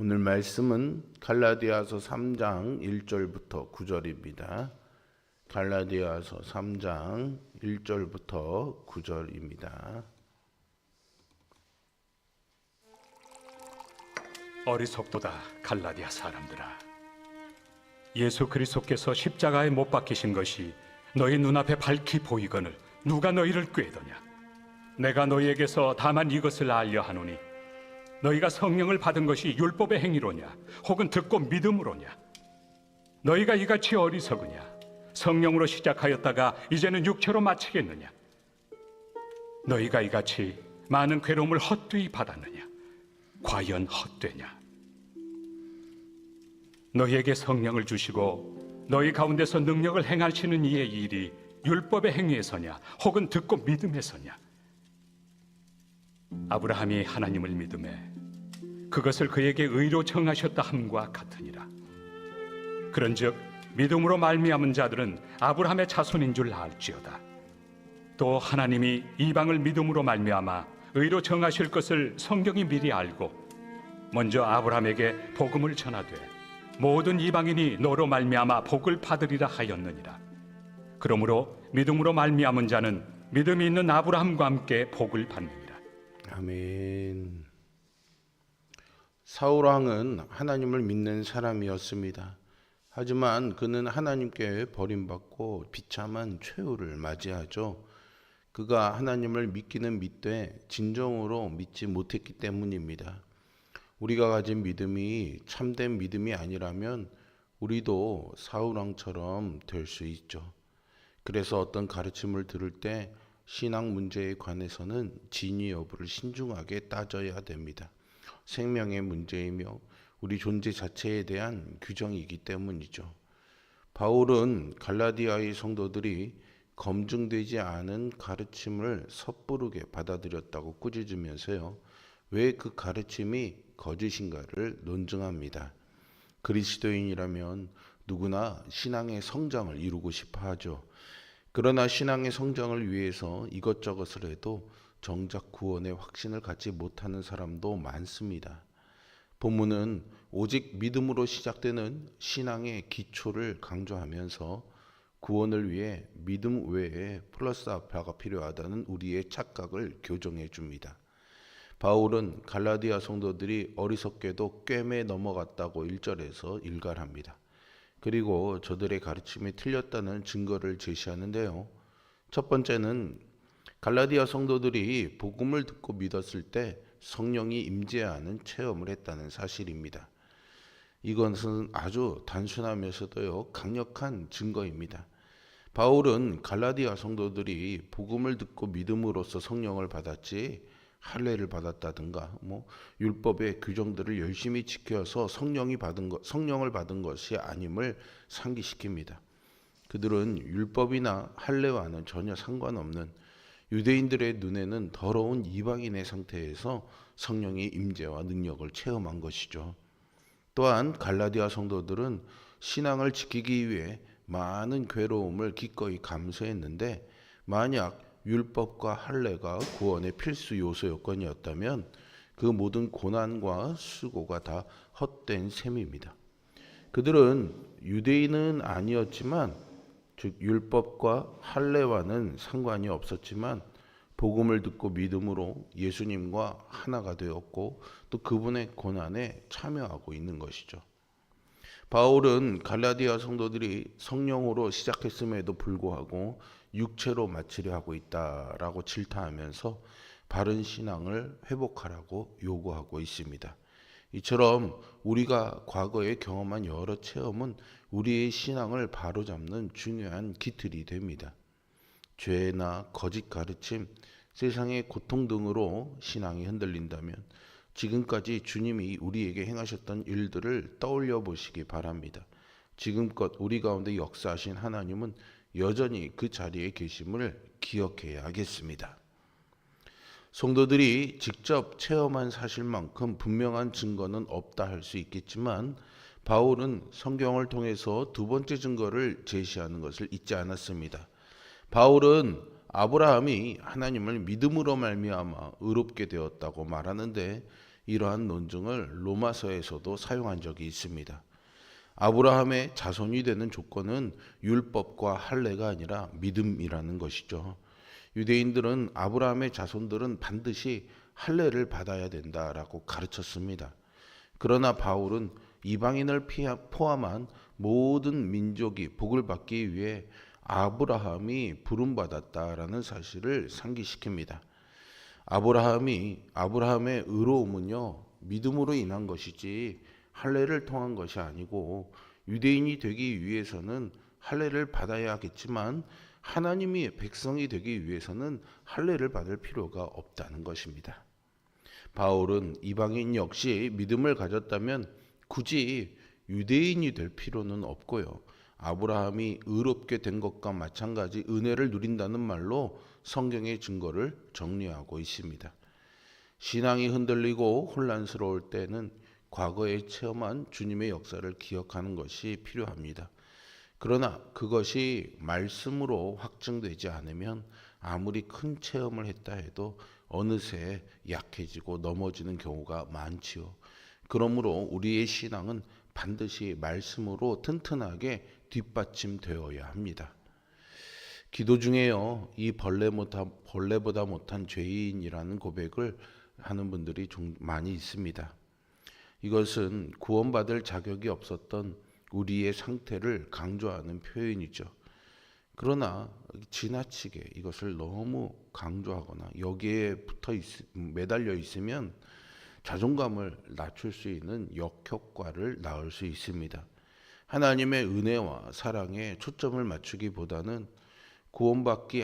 오늘 말씀은 갈라디아서 3장 1절부터 9절입니다. 갈라디아서 3장 1절부터 9절입니다. 어리석도다 갈라디아 사람들아, 예수 그리스도께서 십자가에 못 박히신 것이 너희 눈앞에 밝히 보이거늘 누가 너희를 꾀더냐? 내가 너희에게서 다만 이것을 알려 하노니 너희가 성령을 받은 것이 율법의 행위로냐 혹은 듣고 믿음으로냐? 너희가 이같이 어리석으냐? 성령으로 시작하였다가 이제는 육체로 마치겠느냐? 너희가 이같이 많은 괴로움을 헛되이 받았느냐? 과연 헛되냐? 너희에게 성령을 주시고 너희 가운데서 능력을 행하시는 이의 일이 율법의 행위에서냐 혹은 듣고 믿음에서냐? 아브라함이 하나님을 믿음에 그것을 그에게 의로 정하셨다 함과 같으니라. 그런즉 믿음으로 말미암은 자들은 아브라함의 자손인 줄 알지어다. 또 하나님이 이방을 믿음으로 말미암아 의로 정하실 것을 성경이 미리 알고 먼저 아브라함에게 복음을 전하되 모든 이방인이 너로 말미암아 복을 받으리라 하였느니라. 그러므로 믿음으로 말미암은 자는 믿음이 있는 아브라함과 함께 복을 받느니라. 아멘. 사울 왕은 하나님을 믿는 사람이었습니다. 하지만 그는 하나님께 버림받고 비참한 최후를 맞이하죠. 그가 하나님을 믿기는 믿되 진정으로 믿지 못했기 때문입니다. 우리가 가진 믿음이 참된 믿음이 아니라면 우리도 사울 왕처럼 될 수 있죠. 그래서 어떤 가르침을 들을 때 신앙 문제에 관해서는 진위 여부를 신중하게 따져야 됩니다. 생명의 문제이며 우리 존재 자체에 대한 규정이기 때문이죠. 바울은 갈라디아의 성도들이 검증되지 않은 가르침을 섣부르게 받아들였다고 꾸짖으면서요, 왜 그 가르침이 거짓인가를 논증합니다. 그리스도인이라면 누구나 신앙의 성장을 이루고 싶어 하죠. 그러나 신앙의 성장을 위해서 이것저것을 해도 정작 구원의 확신을 갖지 못하는 사람도 많습니다. 본문은 오직 믿음으로 시작되는 신앙의 기초를 강조하면서 구원을 위해 믿음 외에 플러스 알파가 필요하다는 우리의 착각을 교정해 줍니다. 바울은 갈라디아 성도들이 어리석게도 꿰매 넘어갔다고 1절에서 일갈합니다. 그리고 저들의 가르침이 틀렸다는 증거를 제시하는데요. 첫 번째는 갈라디아 성도들이 복음을 듣고 믿었을 때 성령이 임재하는 체험을 했다는 사실입니다. 이것은 아주 단순하면서도요, 강력한 증거입니다. 바울은 갈라디아 성도들이 복음을 듣고 믿음으로써 성령을 받았지 할례를 받았다든가 율법의 규정들을 열심히 지켜서 성령을 받은 것이 아님을 상기시킵니다. 그들은 율법이나 할례와는 전혀 상관없는 유대인들의 눈에는 더러운 이방인의 상태에서 성령의 임재와 능력을 체험한 것이죠. 또한 갈라디아 성도들은 신앙을 지키기 위해 많은 괴로움을 기꺼이 감수했는데, 만약 율법과 할례가 구원의 필수 요소 요건이었다면 그 모든 고난과 수고가 다 헛된 셈입니다. 그들은 유대인은 아니었지만, 즉 율법과 할례와는 상관이 없었지만 복음을 듣고 믿음으로 예수님과 하나가 되었고 또 그분의 고난에 참여하고 있는 것이죠. 바울은 갈라디아 성도들이 성령으로 시작했음에도 불구하고 육체로 마치려 하고 있다라고 질타하면서 바른 신앙을 회복하라고 요구하고 있습니다. 이처럼 우리가 과거에 경험한 여러 체험은 우리의 신앙을 바로잡는 중요한 기틀이 됩니다. 죄나 거짓 가르침, 세상의 고통 등으로 신앙이 흔들린다면 지금까지 주님이 우리에게 행하셨던 일들을 떠올려 보시기 바랍니다. 지금껏 우리 가운데 역사하신 하나님은 여전히 그 자리에 계심을 기억해야겠습니다. 성도들이 직접 체험한 사실만큼 분명한 증거는 없다 할 수 있겠지만 바울은 성경을 통해서 두 번째 증거를 제시하는 것을 잊지 않았습니다. 바울은 아브라함이 하나님을 믿음으로 말미암아 의롭게 되었다고 말하는데 이러한 논증을 로마서에서도 사용한 적이 있습니다. 아브라함의 자손이 되는 조건은 율법과 할례가 아니라 믿음이라는 것이죠. 유대인들은 아브라함의 자손들은 반드시 할례를 받아야 된다라고 가르쳤습니다. 그러나 바울은 이방인을 포함한 모든 민족이 복을 받기 위해 아브라함이 부름받았다라는 사실을 상기시킵니다. 아브라함의 의로움은요, 믿음으로 인한 것이지 할례를 통한 것이 아니고, 유대인이 되기 위해서는 할례를 받아야 하겠지만 하나님이 백성이 되기 위해서는 할례를 받을 필요가 없다는 것입니다. 바울은 이방인 역시 믿음을 가졌다면 굳이 유대인이 될 필요는 없고요. 아브라함이 의롭게 된 것과 마찬가지 은혜를 누린다는 말로 성경의 증거를 정리하고 있습니다. 신앙이 흔들리고 혼란스러울 때는 과거에 체험한 주님의 역사를 기억하는 것이 필요합니다. 그러나 그것이 말씀으로 확증되지 않으면 아무리 큰 체험을 했다 해도 어느새 약해지고 넘어지는 경우가 많지요. 그러므로 우리의 신앙은 반드시 말씀으로 튼튼하게 뒷받침되어야 합니다. 기도 중에요, 이 벌레보다 못한 죄인이라는 고백을 하는 분들이 좀 많이 있습니다. 이것은 구원받을 자격이 없었던 우리의 상태를 강조하는 표현이죠. 그러나 지나치게 이것을 너무 강조하거나 여기에 매달려 있으면 자존감을 낮출 수 있는 역효과를 낳을 수 있습니다. 하나님의 은혜와 사랑에 초점을 맞추기보다는 구원받기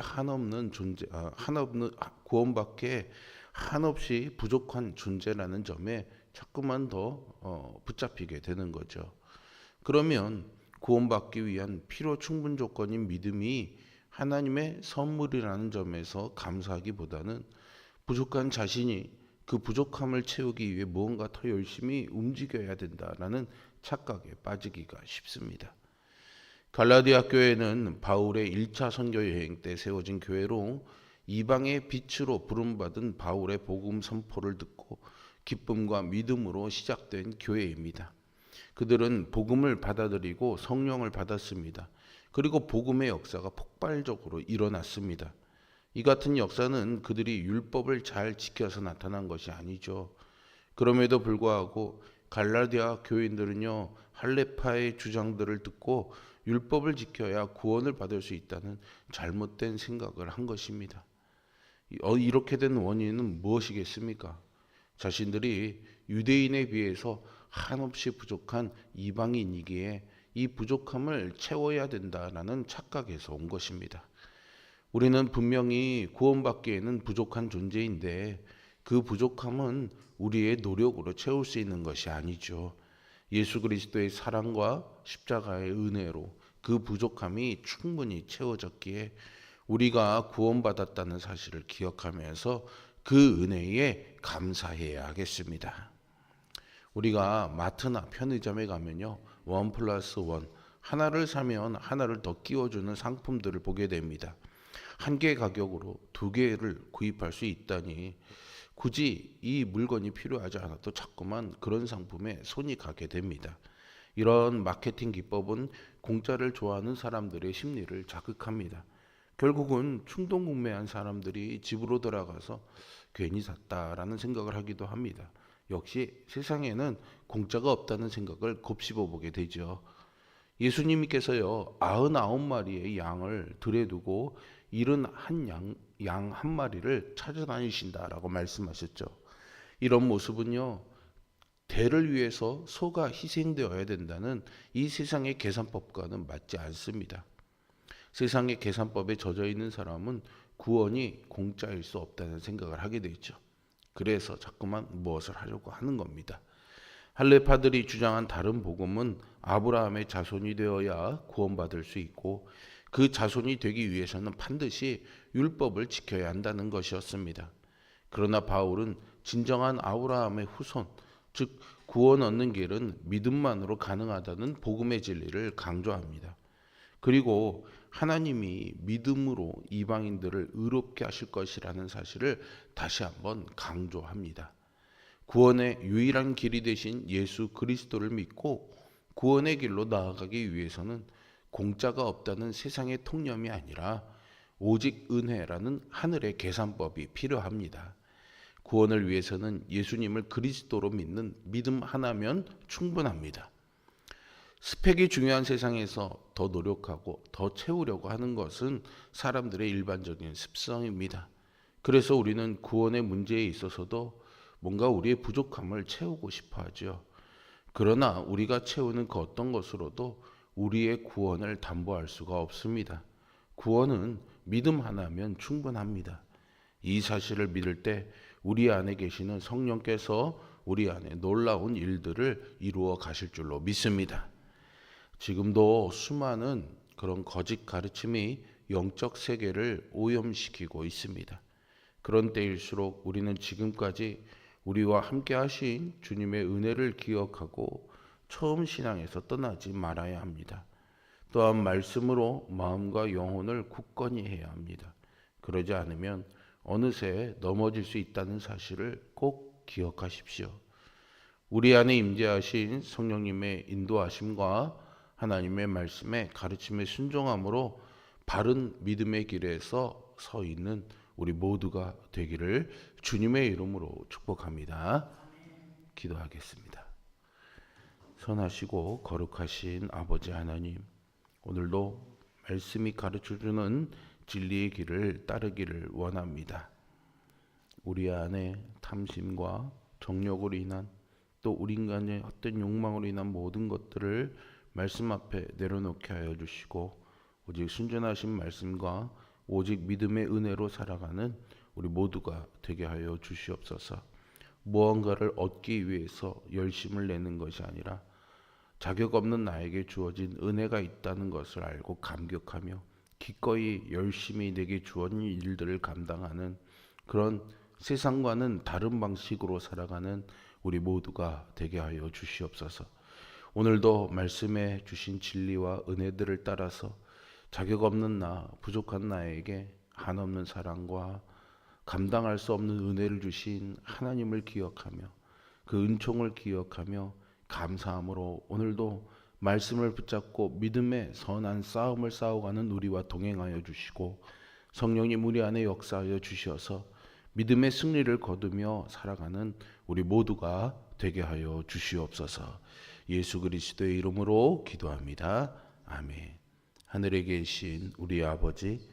한없이 부족한 존재라는 점에 자꾸만 더 붙잡히게 되는 거죠. 그러면 구원받기 위한 필요 충분 조건인 믿음이 하나님의 선물이라는 점에서 감사하기보다는 부족한 자신이 그 부족함을 채우기 위해 무언가 더 열심히 움직여야 된다라는 착각에 빠지기가 쉽습니다. 갈라디아 교회는 바울의 1차 선교 여행 때 세워진 교회로 이방의 빛으로 부름받은 바울의 복음 선포를 듣고 기쁨과 믿음으로 시작된 교회입니다. 그들은 복음을 받아들이고 성령을 받았습니다. 그리고 복음의 역사가 폭발적으로 일어났습니다. 이 같은 역사는 그들이 율법을 잘 지켜서 나타난 것이 아니죠. 그럼에도 불구하고 갈라디아 교인들은요, 할례파의 주장들을 듣고 율법을 지켜야 구원을 받을 수 있다는 잘못된 생각을 한 것입니다. 이렇게 된 원인은 무엇이겠습니까? 자신들이 유대인에 비해서 한없이 부족한 이방인이기에 이 부족함을 채워야 된다라는 착각에서 온 것입니다. 우리는 분명히 구원받기에는 부족한 존재인데 그 부족함은 우리의 노력으로 채울 수 있는 것이 아니죠. 예수 그리스도의 사랑과 십자가의 은혜로 그 부족함이 충분히 채워졌기에 우리가 구원받았다는 사실을 기억하면서 그 은혜에 감사해야 하겠습니다. 우리가 마트나 편의점에 가면요, 1+1, 하나를 사면 하나를 더 끼워주는 상품들을 보게 됩니다. 한 개 가격으로 두 개를 구입할 수 있다니 굳이 이 물건이 필요하지 않아도 자꾸만 그런 상품에 손이 가게 됩니다. 이런 마케팅 기법은 공짜를 좋아하는 사람들의 심리를 자극합니다. 결국은 충동 구매한 사람들이 집으로 돌아가서 괜히 샀다라는 생각을 하기도 합니다. 역시 세상에는 공짜가 없다는 생각을 곱씹어 보게 되죠. 예수님께서요, 99마리의 양을 들에 두고 71 양 한 마리를 찾아다니신다라고 말씀하셨죠. 이런 모습은요, 대를 위해서 소가 희생되어야 된다는 이 세상의 계산법과는 맞지 않습니다. 세상의 계산법에 젖어 있는 사람은 구원이 공짜일 수 없다는 생각을 하게 되죠. 그래서 자꾸만 무엇을 하려고 하는 겁니다. 할례파들이 주장한 다른 복음은 아브라함의 자손이 되어야 구원받을 수 있고 그 자손이 되기 위해서는 반드시 율법을 지켜야 한다는 것이었습니다. 그러나 바울은 진정한 아브라함의 후손, 즉 구원 얻는 길은 믿음만으로 가능하다는 복음의 진리를 강조합니다. 그리고 하나님이 믿음으로 이방인들을 의롭게 하실 것이라는 사실을 다시 한번 강조합니다. 구원의 유일한 길이 되신 예수 그리스도를 믿고 구원의 길로 나아가기 위해서는 공짜가 없다는 세상의 통념이 아니라 오직 은혜라는 하늘의 계산법이 필요합니다. 구원을 위해서는 예수님을 그리스도로 믿는 믿음 하나면 충분합니다. 스펙이 중요한 세상에서 더 노력하고 더 채우려고 하는 것은 사람들의 일반적인 습성입니다. 그래서 우리는 구원의 문제에 있어서도 뭔가 우리의 부족함을 채우고 싶어 하죠. 그러나 우리가 채우는 그 어떤 것으로도 우리의 구원을 담보할 수가 없습니다. 구원은 믿음 하나면 충분합니다. 이 사실을 믿을 때 우리 안에 계시는 성령께서 우리 안에 놀라운 일들을 이루어 가실 줄로 믿습니다. 지금도 수많은 그런 거짓 가르침이 영적 세계를 오염시키고 있습니다. 그런 때일수록 우리는 지금까지 우리와 함께 하신 주님의 은혜를 기억하고 처음 신앙에서 떠나지 말아야 합니다. 또한 말씀으로 마음과 영혼을 굳건히 해야 합니다. 그러지 않으면 어느새 넘어질 수 있다는 사실을 꼭 기억하십시오. 우리 안에 임재하신 성령님의 인도하심과 하나님의 말씀에 가르침에 순종함으로 바른 믿음의 길에서 서 있는 우리 모두가 되기를 주님의 이름으로 축복합니다. 기도하겠습니다. 선하시고 거룩하신 아버지 하나님, 오늘도 말씀이 가르쳐주는 진리의 길을 따르기를 원합니다. 우리 안에 탐심과 정욕으로 인한 또 우리 인간의 헛된 욕망으로 인한 모든 것들을 말씀 앞에 내려놓게 하여 주시고 오직 순전하신 말씀과 오직 믿음의 은혜로 살아가는 우리 모두가 되게 하여 주시옵소서. 무언가를 얻기 위해서 열심을 내는 것이 아니라 자격 없는 나에게 주어진 은혜가 있다는 것을 알고 감격하며 기꺼이 열심히 내게 주어진 일들을 감당하는 그런 세상과는 다른 방식으로 살아가는 우리 모두가 되게 하여 주시옵소서. 오늘도 말씀해 주신 진리와 은혜들을 따라서 자격 없는 나, 부족한 나에게 한없는 사랑과 감당할 수 없는 은혜를 주신 하나님을 기억하며 그 은총을 기억하며 감사함으로 오늘도 말씀을 붙잡고 믿음의 선한 싸움을 싸워가는 우리와 동행하여 주시고 성령님 우리 안에 역사하여 주셔서 믿음의 승리를 거두며 살아가는 우리 모두가 되게 하여 주시옵소서. 예수 그리스도의 이름으로 기도합니다. 아멘. 하늘에 계신 우리 아버지,